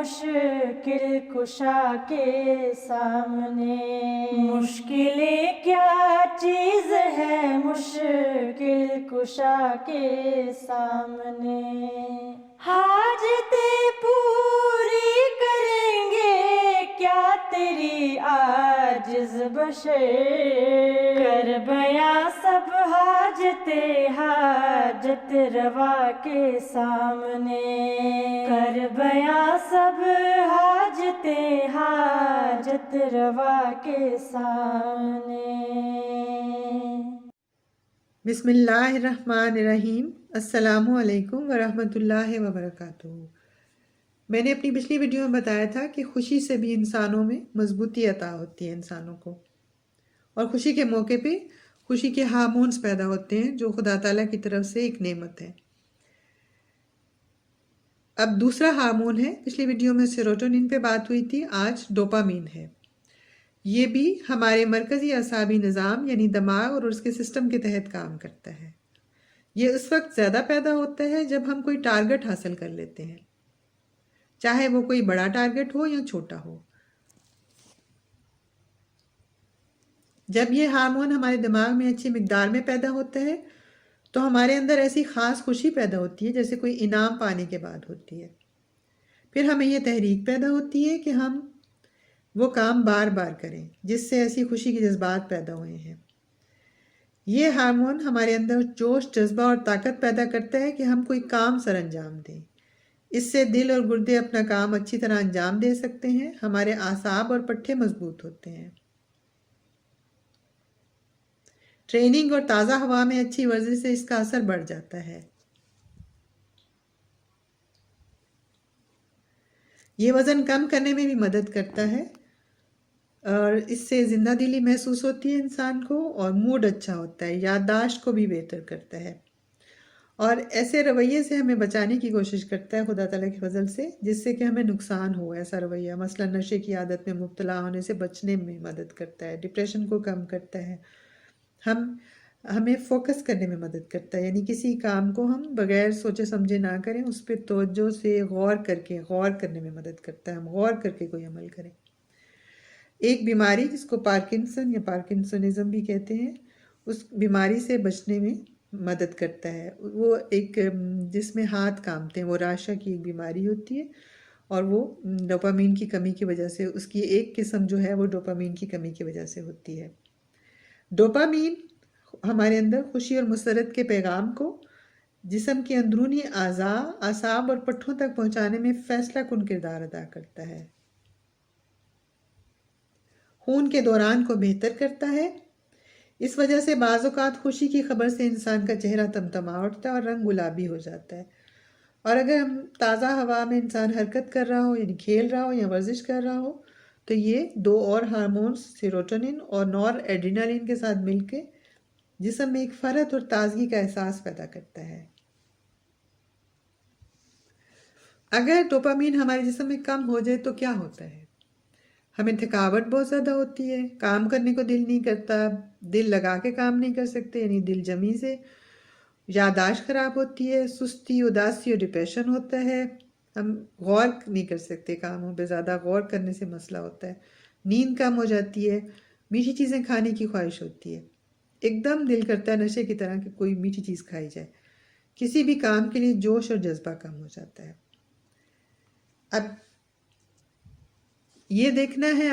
مشکل کشا کے سامنے، مشکلیں کیا چیز ہے مشکل کشا کے سامنے، حاجتیں پوری کریں گے کیا تیری عاجز بشر، کر بیاں سب حاجت روا کے سامنے، کر بیاں سب حاجت روا کے سامنے۔ بسم اللہ الرحمن الرحیم۔ السلام علیکم ورحمۃ اللہ وبرکاتہ۔ میں نے اپنی پچھلی ویڈیو میں بتایا تھا کہ خوشی سے بھی انسانوں میں مضبوطی عطا ہوتی ہے انسانوں کو، اور خوشی کے موقع پہ خوشی کے ہارمونز پیدا ہوتے ہیں جو خدا تعالیٰ کی طرف سے ایک نعمت ہے۔ اب دوسرا ہارمون ہے، پچھلی ویڈیو میں سیروٹونین پہ بات ہوئی تھی، آج ڈوپامین ہے۔ یہ بھی ہمارے مرکزی اعصابی نظام یعنی دماغ اور اس کے سسٹم کے تحت کام کرتا ہے۔ یہ اس وقت زیادہ پیدا ہوتا ہے جب ہم کوئی ٹارگٹ حاصل کر لیتے ہیں، چاہے وہ کوئی بڑا ٹارگٹ ہو یا چھوٹا ہو۔ جب یہ ہارمون ہمارے دماغ میں اچھی مقدار میں پیدا ہوتا ہے تو ہمارے اندر ایسی خاص خوشی پیدا ہوتی ہے جیسے کوئی انعام پانے کے بعد ہوتی ہے۔ پھر ہمیں یہ تحریک پیدا ہوتی ہے کہ ہم وہ کام بار بار کریں جس سے ایسی خوشی کے جذبات پیدا ہوئے ہیں۔ یہ ہارمون ہمارے اندر جوش، جذبہ اور طاقت پیدا کرتا ہے کہ ہم کوئی کام سر انجام دیں۔ اس سے دل اور گردے اپنا کام اچھی طرح انجام دے سکتے ہیں، ہمارے اعصاب اور پٹھے مضبوط ہوتے ہیں۔ ٹریننگ اور تازہ ہوا میں اچھی ورزش سے اس کا اثر بڑھ جاتا ہے۔ یہ وزن کم کرنے میں بھی مدد کرتا ہے اور اس سے زندہ دلی محسوس ہوتی ہے انسان کو، اور موڈ اچھا ہوتا ہے، یادداشت کو بھی بہتر کرتا ہے، اور ایسے رویے سے ہمیں بچانے کی کوشش کرتا ہے خدا تعالیٰ کے فضل سے جس سے کہ ہمیں نقصان ہو۔ ایسا رویہ مثلا نشے کی عادت میں مبتلا ہونے سے بچنے میں مدد کرتا ہے، ڈپریشن کو کم کرتا ہے، ہمیں فوکس کرنے میں مدد کرتا ہے، یعنی کسی کام کو ہم بغیر سوچے سمجھے نہ کریں، اس پہ توجہ سے غور کرنے میں مدد کرتا ہے، ہم غور کر کے کوئی عمل کریں۔ ایک بیماری جس کو پارکنسن یا پارکنسنزم بھی کہتے ہیں، اس بیماری سے بچنے میں مدد کرتا ہے۔ وہ ایک جس میں ہاتھ کامتے ہیں، وہ راشا کی ایک بیماری ہوتی ہے، اور وہ ڈوپامین کی کمی کی وجہ سے، اس کی ایک قسم جو ہے وہ ڈوپامین کی کمی کی وجہ سے ہوتی ہے۔ ڈوپامین ہمارے اندر خوشی اور مسرت کے پیغام کو جسم کے اندرونی اعضاء، اعصاب اور پٹھوں تک پہنچانے میں فیصلہ کن کردار ادا کرتا ہے۔ خون کے دوران کو بہتر کرتا ہے۔ اس وجہ سے بعض اوقات خوشی کی خبر سے انسان کا چہرہ تمتما اٹھتا ہے اور رنگ گلابی ہو جاتا ہے۔ اور اگر ہم تازہ ہوا میں انسان حرکت کر رہا ہو، یعنی کھیل رہا ہو یا ورزش کر رہا ہو، تو یہ دو اور ہارمونز سیروٹونین اور نور ایڈرینالین کے ساتھ مل کے جسم میں ایک فرحت اور تازگی کا احساس پیدا کرتا ہے۔ اگر ڈوپامین ہمارے جسم میں کم ہو جائے تو کیا ہوتا ہے؟ ہمیں تھکاوٹ بہت زیادہ ہوتی ہے، کام کرنے کو دل نہیں کرتا، دل لگا کے کام نہیں کر سکتے یعنی دل جمی سے، یادداشت خراب ہوتی ہے، سستی، اداسی اور ڈپریشن ہوتا ہے، ہم غور نہیں کر سکتے کاموں پہ، زیادہ غور کرنے سے مسئلہ ہوتا ہے، نیند کم ہو جاتی ہے، میٹھی چیزیں کھانے کی خواہش ہوتی ہے، ایک دم دل کرتا ہے نشے کی طرح کہ کوئی میٹھی چیز کھائی جائے، کسی بھی کام کے لیے جوش اور جذبہ کم ہو جاتا ہے۔ اب یہ دیکھنا ہے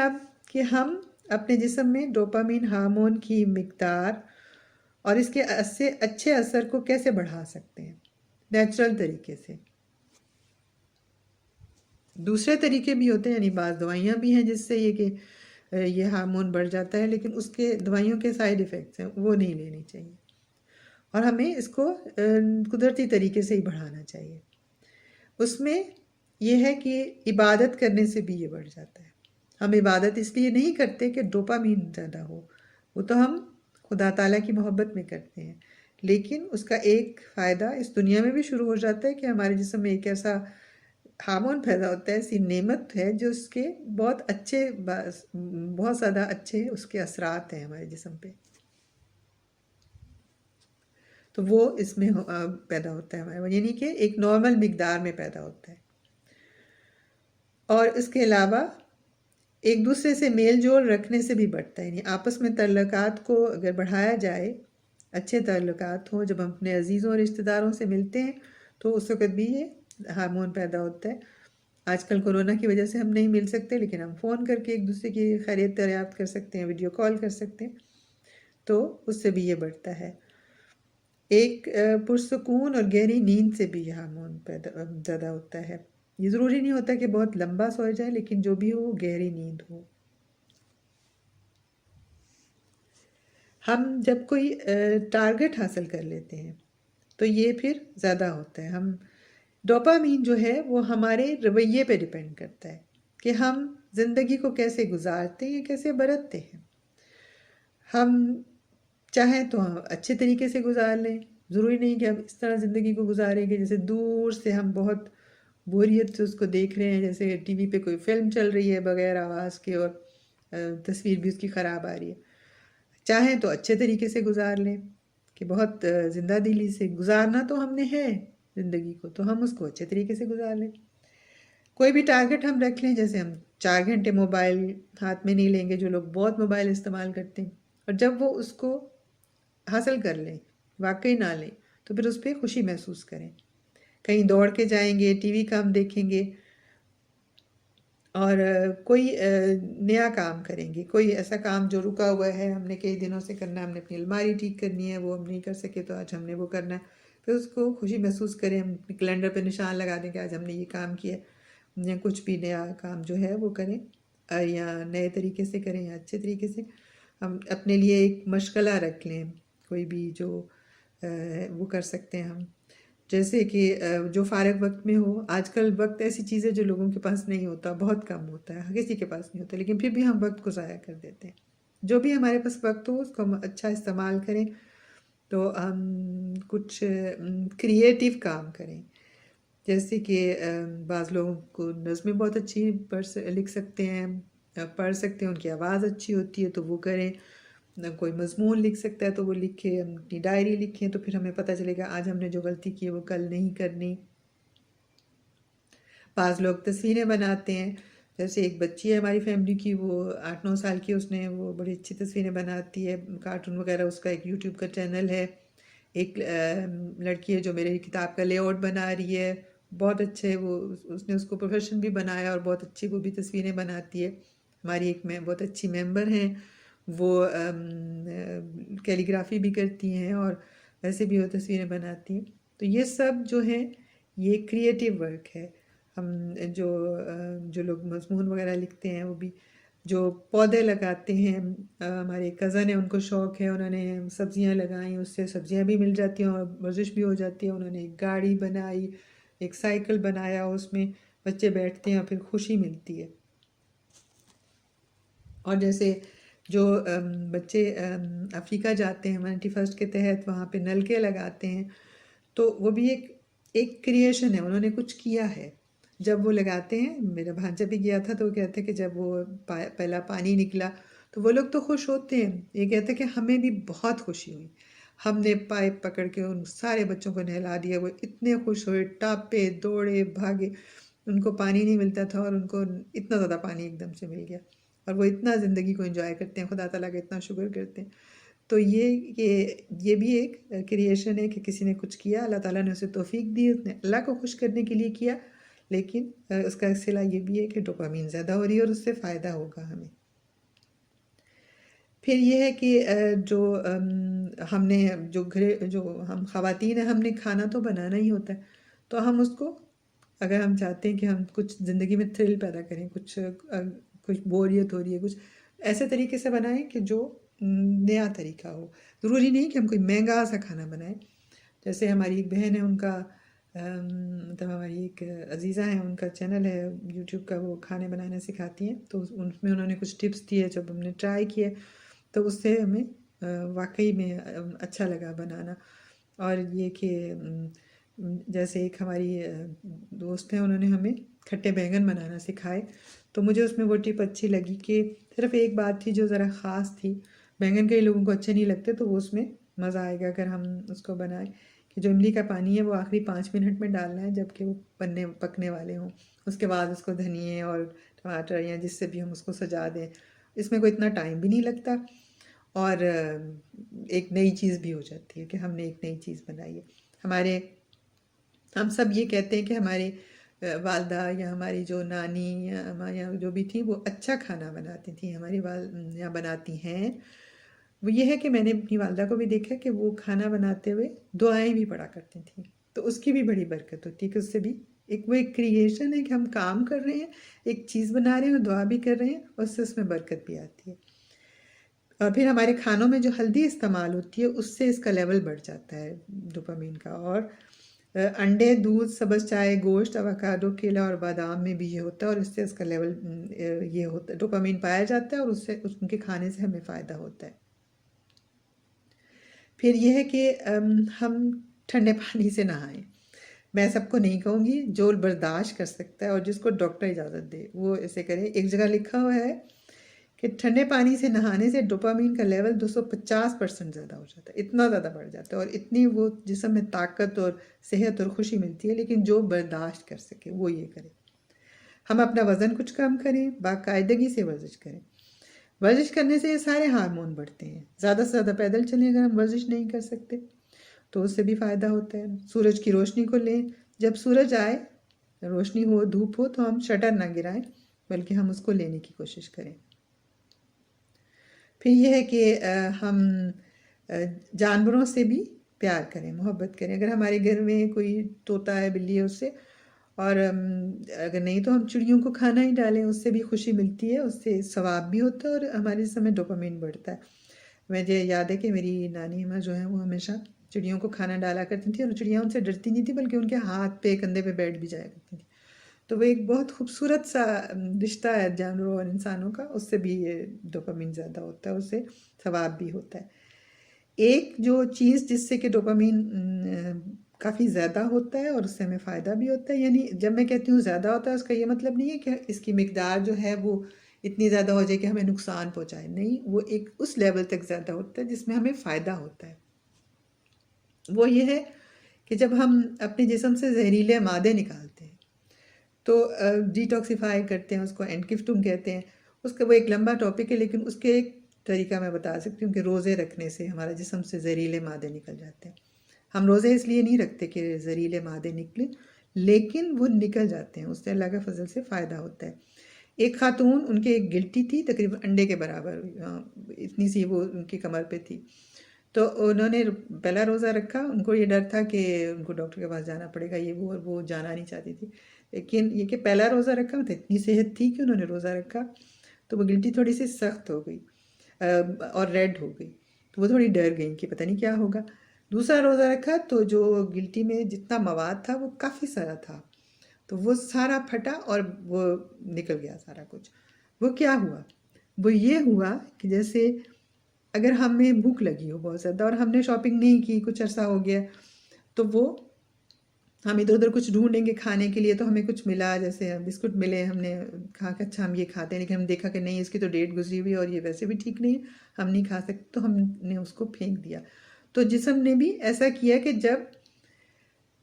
کہ ہم اپنے جسم میں ڈوپامین ہارمون کی مقدار اور اس کے اچھے اثر کو کیسے بڑھا سکتے ہیں نیچرل طریقے سے۔ دوسرے طریقے بھی ہوتے ہیں، یعنی بعض دوائیاں بھی ہیں جس سے یہ کہ یہ ہارمون بڑھ جاتا ہے، لیکن اس کے دوائیوں کے سائیڈ ایفیکٹس ہیں، وہ نہیں لینی چاہیے، اور ہمیں اس کو قدرتی طریقے سے ہی بڑھانا چاہیے۔ اس میں یہ ہے کہ عبادت کرنے سے بھی یہ بڑھ جاتا ہے۔ ہم عبادت اس لیے نہیں کرتے کہ ڈوپامین زیادہ ہو، وہ تو ہم خدا تعالیٰ کی محبت میں کرتے ہیں، لیکن اس کا ایک فائدہ اس دنیا میں بھی شروع ہو جاتا ہے کہ ہمارے جسم میں ایک ایسا ہارمون پیدا ہوتا ہے، ایسی نعمت ہے جو اس کے بہت زیادہ اچھے اس کے اثرات ہیں ہمارے جسم پہ، تو وہ اس میں پیدا ہوتا ہے ہمارے، یعنی کہ ایک نارمل مقدار میں پیدا ہوتا ہے۔ اب یہ دیکھنا ہے کہ ہم اپنے جسم میں ڈوپامین ہارمون کی مقدار اور اس کے اچھے اثر کو کیسے بڑھا سکتے ہیں نیچرل طریقے سے۔ دوسرے طریقے بھی ہوتے ہیں، یعنی بعض دوائیاں بھی ہیں جس سے یہ کہ ڈوپامین اور اس کے علاوہ ایک دوسرے سے میل جول رکھنے سے بھی بڑھتا ہے، یعنی آپس میں تعلقات کو اگر بڑھایا جائے، اچھے تعلقات ہوں، جب ہم اپنے عزیزوں اور رشتہ داروں سے ملتے ہیں تو اس وقت بھی یہ ہارمون پیدا ہوتا ہے۔ آج کل کورونا کی وجہ سے ہم نہیں مل سکتے، لیکن ہم فون کر کے ایک دوسرے کی خیریت دریافت کر سکتے ہیں، ویڈیو کال کر سکتے ہیں، تو اس سے بھی یہ بڑھتا ہے۔ ایک پرسکون اور گہری نیند سے بھی یہ ہارمون زیادہ ہوتا ہے۔ یہ ضروری نہیں ہوتا کہ بہت لمبا سویا جائے، لیکن جو بھی ہو وہ گہری نیند ہو۔ ہم جب کوئی ٹارگٹ حاصل کر لیتے ہیں تو یہ پھر زیادہ ہوتا ہے۔ ہم ڈوپامین جو ہے وہ ہمارے رویے پہ ڈیپینڈ کرتا ہے کہ ہم زندگی کو کیسے گزارتے ہیں، کیسے برتتے ہیں۔ ہم چاہیں تو ہم اچھے طریقے سے گزار لیں، ضروری نہیں کہ ہم اس طرح زندگی کو گزاریں کہ جیسے دور سے ہم بہت بوریت سے اس کو دیکھ رہے ہیں، جیسے ٹی وی پہ کوئی فلم چل رہی ہے بغیر آواز کے اور تصویر بھی اس کی خراب آ رہی ہے۔ چاہیں تو اچھے طریقے سے گزار لیں کہ بہت زندہ دلی سے گزارنا تو ہم نے ہے زندگی کو، تو ہم اس کو اچھے طریقے سے گزار لیں۔ کوئی بھی ٹارگٹ ہم رکھ لیں، جیسے ہم 4 گھنٹے موبائل ہاتھ میں نہیں لیں گے، جو لوگ بہت موبائل استعمال کرتے ہیں، اور جب وہ اس کو حاصل کر لیں، واقعی نہ لیں، تو پھر اس پہ خوشی محسوس کریں۔ کہیں دوڑ کے جائیں گے، ٹی وی کام دیکھیں گے، اور کوئی نیا کام کریں گے، کوئی ایسا کام جو رکا ہوا ہے، ہم نے کئی دنوں سے کرنا ہے، ہم نے اپنی الماری ٹھیک کرنی ہے، وہ ہم نہیں کر سکے تو آج ہم نے وہ کرنا ہے، پھر اس کو خوشی محسوس کریں، ہم اپنے کیلنڈر پہ نشان لگا دیں کہ آج ہم نے یہ کام کیا، یا کچھ بھی نیا کام جو ہے وہ کریں، یا نئے طریقے سے کریں یا اچھے طریقے سے۔ ہم اپنے لیے ایک مشغلہ رکھ لیں، کوئی بھی جو وہ کر سکتے ہیں ہم، جیسے کہ جو فارغ وقت میں ہو۔ آج کل وقت ایسی چیز ہے جو لوگوں کے پاس نہیں ہوتا، بہت کم ہوتا ہے، کسی کے پاس نہیں ہوتا، لیکن پھر بھی ہم وقت کو ضائع کر دیتے ہیں۔ جو بھی ہمارے پاس وقت ہو اس کو ہم اچھا استعمال کریں، تو ہم کچھ کریٹیو کام کریں، جیسے کہ بعض لوگوں کو نظمیں بہت اچھی لکھ سکتے ہیں، پڑھ سکتے ہیں، ان کی آواز اچھی ہوتی ہے تو وہ کریں۔ کوئی مضمون لکھ سکتا ہے تو وہ لکھے، ہم اپنی ڈائری لکھیں تو پھر ہمیں پتہ چلے گا آج ہم نے جو غلطی کی ہے وہ کل نہیں کرنی۔ بعض لوگ تصویریں بناتے ہیں، جیسے ایک بچی ہے ہماری فیملی کی، وہ 8-9 سال کی، اس نے وہ بڑی اچھی تصویریں بناتی ہے، کارٹون وغیرہ، اس کا ایک یوٹیوب کا چینل ہے۔ ایک لڑکی ہے جو میری کتاب کا لے آؤٹ بنا رہی ہے، بہت اچھے، وہ اس نے اس کو پروفیشن بھی بنایا اور بہت اچھی وہ بھی تصویریں بناتی ہے۔ ہماری ایک بہت اچھی ممبر ہیں، وہ کیلیگرافی بھی کرتی ہیں اور ویسے بھی وہ تصویریں بناتی ہیں۔ تو یہ سب جو ہے یہ کریٹیو ورک ہے۔ ہم جو لوگ مضمون وغیرہ لکھتے ہیں، وہ بھی جو پودے لگاتے ہیں، ہمارے کزن ہیں، ان کو شوق ہے، انہوں نے سبزیاں لگائیں، اس سے سبزیاں بھی مل جاتی ہیں اور ورزش بھی ہو جاتی ہے۔ انہوں نے ایک گاڑی بنائی، ایک سائیکل بنایا، اس میں بچے بیٹھتے ہیں اور پھر خوشی ملتی ہے۔ اور جیسے جو بچے افریقہ جاتے ہیں 21 کے تحت، وہاں پہ نلکے لگاتے ہیں، تو وہ بھی ایک کریشن ہے، انہوں نے کچھ کیا ہے۔ جب وہ لگاتے ہیں، میرا بھانجا بھی گیا تھا تو وہ کہتے ہیں کہ جب وہ پہلا پانی نکلا تو وہ لوگ تو خوش ہوتے ہیں، یہ کہتے ہیں کہ ہمیں بھی بہت خوشی ہوئی، ہم نے پائپ پکڑ کے ان سارے بچوں کو نہلا دیا، وہ اتنے خوش ہوئے، ٹاپے، دوڑے، بھاگے، ان کو پانی نہیں ملتا تھا اور ان کو اتنا زیادہ پانی ایک دم سے مل گیا، اور وہ اتنا زندگی کو انجوائے کرتے ہیں، خدا تعالیٰ کا اتنا شکر کرتے ہیں۔ تو یہ بھی ایک کریشن ہے کہ کسی نے کچھ کیا، اللہ تعالیٰ نے اسے توفیق دی، اس نے اللہ کو خوش کرنے کے لیے کیا، لیکن اس کا صلہ یہ بھی ہے کہ ڈوپامین زیادہ ہو رہی ہے اور اس سے فائدہ ہوگا ہمیں۔ پھر یہ ہے کہ جو ہم نے جو ہم خواتین ہیں، ہم نے کھانا تو بنانا ہی ہوتا ہے، تو ہم اس کو، اگر ہم چاہتے ہیں کہ ہم کچھ زندگی میں تھرل پیدا کریں، کچھ بوریت ہو رہی ہے، کچھ ایسے طریقے سے بنائیں کہ جو نیا طریقہ ہو۔ ضروری نہیں کہ ہم کوئی مہنگا سا کھانا بنائیں۔ جیسے ہماری ایک بہن ہے، ان کا مطلب ہماری ایک عزیزہ ہیں، ان کا چینل ہے یوٹیوب کا، وہ کھانے بنانا سکھاتی ہیں، تو اس میں انہوں نے کچھ ٹپس دیے، جب ہم نے ٹرائی کیے تو اس سے ہمیں واقعی میں اچھا لگا بنانا۔ اور یہ کہ جیسے ایک ہماری دوست ہیں، انہوں نے ہمیں کھٹے بیگن بنانا سکھائے، تو مجھے اس میں وہ ٹپ اچھی لگی کہ صرف ایک بات تھی جو ذرا خاص تھی، بیگن کئی لوگوں کو اچھے نہیں لگتے، تو وہ اس میں مزہ آئے گا اگر ہم اس کو بنائیں، کہ جو املی کا پانی ہے وہ آخری 5 منٹ میں ڈالنا ہے جب کہ وہ پکنے والے ہوں. اس کے بعد اس کو دھنیے اور ٹماٹر یا جس سے بھی ہم اس کو سجا دیں. اس میں کوئی اتنا ٹائم بھی نہیں لگتا اور ایک نئی چیز بھی ہو جاتی ہے کہ ہم نے ایک نئی چیز بنائی ہے. ہم سب یہ کہتے ہیں کہ ہمارے والدہ یا ہماری جو نانی یا جو بھی تھی وہ اچھا کھانا بناتی تھیں. ہماری یا بناتی ہیں. وہ یہ ہے کہ میں نے اپنی والدہ کو بھی دیکھا کہ وہ کھانا بناتے ہوئے دعائیں بھی پڑھا کرتی تھیں. تو اس کی بھی بڑی برکت ہوتی ہے کہ اس سے بھی ایک کریشن ہے کہ ہم کام کر رہے ہیں, ایک چیز بنا رہے ہیں اور دعا بھی کر رہے ہیں, اور اس میں برکت بھی آتی ہے. اور پھر ہمارے کھانوں میں جو ہلدی استعمال ہوتی ہے اس سے اس کا لیول بڑھ جاتا ہے ڈوپامین کا. اور انڈے, دودھ, سبز چائے, گوشت, اوکاڈو, کیلا اور بادام میں بھی یہ ہوتا ہے, اور اس سے اس کا لیول یہ ہوتا ہے, ڈوپامین پایا جاتا ہے, اور اس سے ان کے کھانے سے ہمیں فائدہ ہوتا ہے. پھر یہ ہے کہ ہم ٹھنڈے پانی سے نہائیں. میں سب کو نہیں کہوں گی, جو برداشت کر سکتا ہے اور جس کو ڈاکٹر اجازت دے وہ ایسے کرے. ایک جگہ لکھا ہوا ہے کہ ٹھنڈے پانی سے نہانے سے ڈوپامین کا لیول 250% زیادہ ہو جاتا ہے, اتنا زیادہ بڑھ جاتا ہے, اور اتنی وہ جسم میں طاقت اور صحت اور خوشی ملتی ہے. لیکن جو برداشت کر سکے وہ یہ کرے. ہم اپنا وزن کچھ کم کریں, باقاعدگی سے ورزش کریں. ورزش کرنے سے یہ سارے ہارمون بڑھتے ہیں. زیادہ سے زیادہ پیدل چلیں. اگر ہم ورزش نہیں کر سکتے تو اس سے بھی فائدہ ہوتا ہے. سورج کی روشنی کو لیں. جب سورج آئے, روشنی ہو, دھوپ ہو, تو ہم شٹر نہ گرائیں بلکہ ہم اس کو لینے کی کوشش کریں. پھر یہ ہے کہ ہم جانوروں سے بھی پیار کریں, محبت کریں. اگر ہمارے گھر میں کوئی طوطا ہے, بلی ہے, اس سے, اور اگر نہیں تو ہم چڑیوں کو کھانا ہی ڈالیں. اس سے بھی خوشی ملتی ہے, اس سے ثواب بھی ہوتا ہے, اور ہمارے جسم میں ڈوپامین بڑھتا ہے. مجھے یاد ہے کہ میری نانی ماں جو ہیں وہ ہمیشہ چڑیوں کو کھانا ڈالا کرتی تھیں, اور چڑیاں ان سے ڈرتی نہیں تھیں بلکہ ان کے ہاتھ پہ, کندھے پہ بیٹھ بھی جایا کرتی تھیں. تو وہ ایک بہت خوبصورت سا رشتہ ہے جانوروں اور انسانوں کا. اس سے بھی یہ ڈوپامین زیادہ ہوتا ہے, اس سے ثواب بھی ہوتا ہے. ایک جو چیز جس سے کہ ڈوپامین کافی زیادہ ہوتا ہے اور اس سے ہمیں فائدہ بھی ہوتا ہے, یعنی جب میں کہتی ہوں زیادہ ہوتا ہے اس کا یہ مطلب نہیں ہے کہ اس کی مقدار جو ہے وہ اتنی زیادہ ہو جائے کہ ہمیں نقصان پہنچائے. نہیں, وہ ایک اس لیول تک زیادہ ہوتا ہے جس میں ہمیں فائدہ ہوتا ہے. وہ یہ ہے کہ جب ہم اپنے جسم سے زہریلے مادے نکالتے ہیں تو ڈیٹاکسیفائی کرتے ہیں, اس کو انٹگفٹنگ کہتے ہیں. اس کا وہ ایک لمبا ٹاپک ہے, لیکن اس کے ایک طریقہ میں بتا سکتی ہوں کہ روزے رکھنے سے ہمارا جسم سے زہریلے مادے نکل جاتے ہیں. ہم روزے اس لیے نہیں رکھتے کہ زہریلے مادے نکلیں, لیکن وہ نکل جاتے ہیں. اس سے اللہ کے فضل سے فائدہ ہوتا ہے. ایک خاتون, ان کے ایک گلٹی تھی تقریباً انڈے کے برابر, اتنی سی وہ ان کی کمر پہ تھی. تو انہوں نے پہلا روزہ رکھا. ان کو یہ ڈر تھا کہ ان کو ڈاکٹر کے پاس جانا پڑے گا, یہ وہ جانا نہیں چاہتی تھی. لیکن یہ کہ پہلا روزہ رکھا تو اتنی صحت تھی کہ انہوں نے روزہ رکھا, تو وہ گلٹی تھوڑی سی سخت ہو گئی اور ریڈ ہو گئی. تو وہ تھوڑی ڈر گئیں کہ پتہ نہیں کیا ہوگا. دوسرا روزہ رکھا تو جو گلٹی میں جتنا مواد تھا وہ کافی سارا تھا, تو وہ سارا پھٹا اور وہ نکل گیا سارا کچھ. وہ کیا ہوا؟ وہ یہ ہوا کہ جیسے اگر ہمیں بھوک لگی ہو بہت زیادہ اور ہم نے شاپنگ نہیں کی, کچھ عرصہ ہو گیا, تو وہ ہم ادھر ادھر کچھ ڈھونڈیں گے کھانے کے لیے, تو ہمیں کچھ ملا, جیسے بسکٹ ملے, ہم نے کہا کہ اچھا ہم یہ کھاتے ہیں, لیکن ہم دیکھا کہ نہیں, اس کی تو ڈیٹ گزری ہوئی اور یہ ویسے بھی ٹھیک نہیں ہے, ہم نہیں کھا سکتے, تو ہم نے اس کو پھینک دیا. تو جسم نے بھی ایسا کیا کہ جب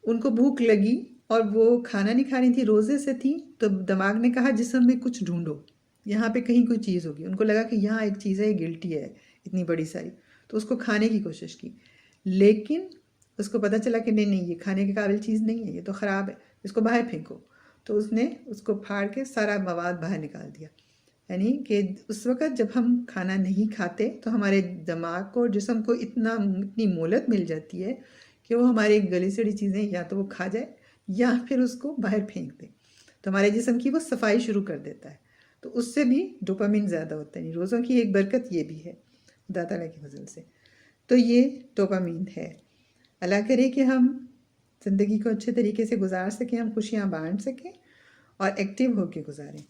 ان کو بھوک لگی اور وہ کھانا نہیں کھا رہی تھی, روزے سے تھی, تو دماغ نے کہا جسم میں کچھ ڈھونڈو, یہاں پہ کہیں کوئی چیز ہوگی. ان کو لگا کہ یہاں ایک چیز ہے, یہ گلٹی ہے اتنی بڑی ساری, تو اس کو کھانے کی کوشش کی. لیکن اس کو پتہ چلا کہ نہیں, یہ کھانے کے قابل چیز نہیں ہے, یہ تو خراب ہے, اس کو باہر پھینکو. تو اس نے اس کو پھاڑ کے سارا مواد باہر نکال دیا. یعنی کہ اس وقت جب ہم کھانا نہیں کھاتے تو ہمارے دماغ کو اور جسم کو اتنی مہلت مل جاتی ہے کہ وہ ہماری گلی سڑی چیزیں یا تو وہ کھا جائے یا پھر اس کو باہر پھینک دے. تو ہمارے جسم کی وہ صفائی شروع کر دیتا ہے. تو اس سے بھی ڈوپامین زیادہ ہوتا ہے. روزوں کی ایک برکت یہ بھی ہے خدا تعالیٰ کی فضل سے. تو یہ ڈوپامین ہے. اللہ کرے کہ ہم زندگی کو اچھے طریقے سے گزار سکیں, ہم خوشیاں بانٹ سکیں اور ایکٹیو ہو کے گزاریں.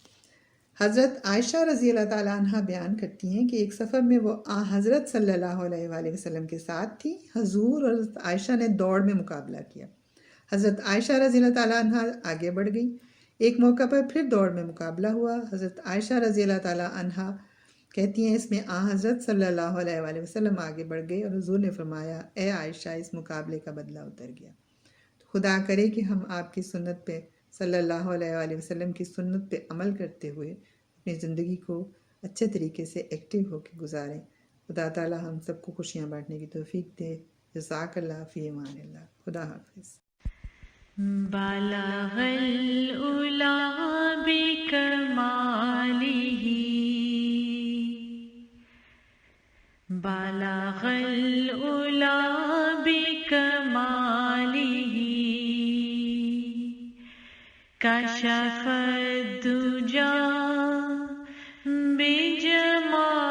حضرت عائشہ رضی اللہ تعالیٰ عنہ بیان کرتی ہیں کہ ایک سفر میں وہ حضرت صلی اللہ علیہ وآلہ وسلم کے ساتھ تھی. حضور اور حضرت عائشہ نے دوڑ میں مقابلہ کیا. حضرت عائشہ رضی اللہ تعالیٰ عنہ آگے بڑھ گئی. ایک موقع پر پھر دوڑ میں مقابلہ ہوا. حضرت عائشہ رضی اللہ تعالیٰ عنہ کہتی ہیں اس میں حضرت صلی اللہ علیہ وآلہ وسلم آگے بڑھ گئے اور حضور نے فرمایا اے عائشہ اس مقابلے کا بدلہ اتر گیا. تو خدا کرے کہ ہم آپ کی سنت پہ صلی اللہ علیہ وآلہ وسلم کی سنت پہ عمل کرتے ہوئے اپنی زندگی کو اچھے طریقے سے ایکٹیو ہو کے گزاریں. خدا تعالیٰ ہم سب کو خوشیاں بانٹنے کی توفیق دے. جزاک اللہ فی امان اللہ. خدا حافظ. بلغ العلا بکمالہ بلغ العلا بکمالہ کشف الدجا بجمالہ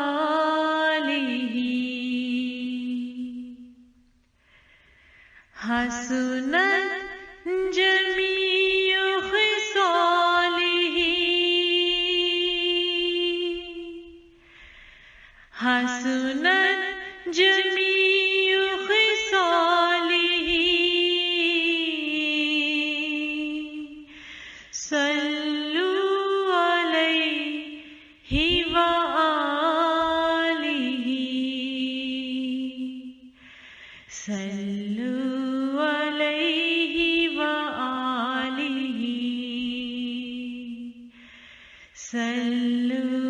حسنت جمیع خصالہ حسنت جمیع خصالہ صلو علیہ وآلہ صلو علیہ وآلہ صلو